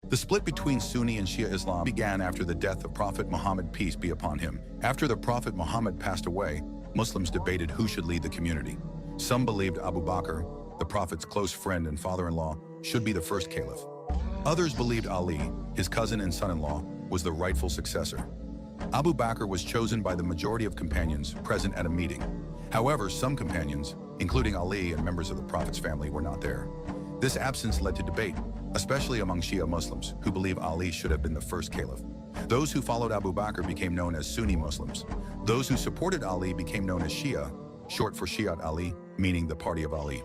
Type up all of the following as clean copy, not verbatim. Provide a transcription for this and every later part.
The split between Sunni and Shia Islam began after the death of Prophet Muhammad, peace be upon him. After the Prophet Muhammad passed away, Muslims debated who should lead the community. Some believed Abu Bakr, the Prophet's close friend and father-in-law, should be the first caliph. Others believed Ali, his cousin and son-in-law, was the rightful successor. Abu Bakr was chosen by the majority of companions present at a meeting. However, some companions, including Ali and members of the Prophet's family, were not there. This absence led to debate, especially among Shia Muslims, who believe Ali should have been the first caliph. Those who followed Abu Bakr became known as Sunni Muslims. Those who supported Ali became known as Shia, short for Shiat Ali, meaning the party of Ali.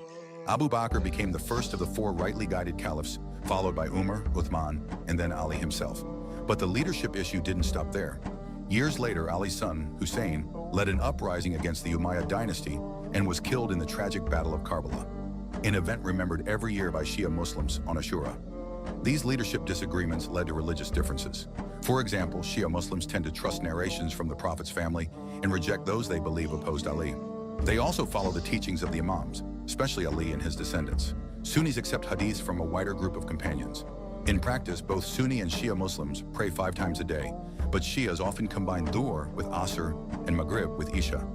Abu Bakr became the first of the four rightly guided caliphs, followed by Umar, Uthman, and then Ali himself. But the leadership issue didn't stop there. Years later, Ali's son, Hussein, led an uprising against the Umayyad dynasty and was killed in the tragic Battle of Karbala, an event remembered every year by Shia Muslims on Ashura. These leadership disagreements led to religious differences. For example, Shia Muslims tend to trust narrations from the Prophet's family and reject those they believe opposed Ali. They also follow the teachings of the Imams, especially Ali and his descendants. Sunnis accept hadiths from a wider group of companions. In practice, both Sunni and Shia Muslims pray 5 times a day, but Shias often combine Dhuhr with Asr and Maghrib with Isha.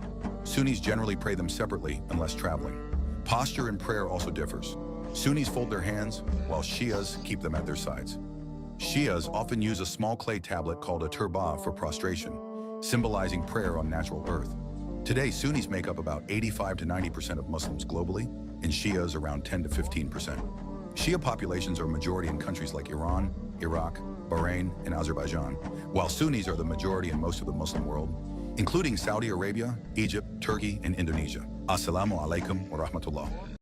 Sunnis generally pray them separately unless traveling. Posture in prayer also differs. Sunnis fold their hands, while Shias keep them at their sides. Shias often use a small clay tablet called a turba for prostration, symbolizing prayer on natural earth. Today, Sunnis make up about 85 to 90% of Muslims globally, and Shias around 10 to 15%. Shia populations are a majority in countries like Iran, Iraq, Bahrain, and Azerbaijan, while Sunnis are the majority in most of the Muslim world, including Saudi Arabia, Egypt, Turkey, and Indonesia. Assalamu alaikum wa rahmatullah.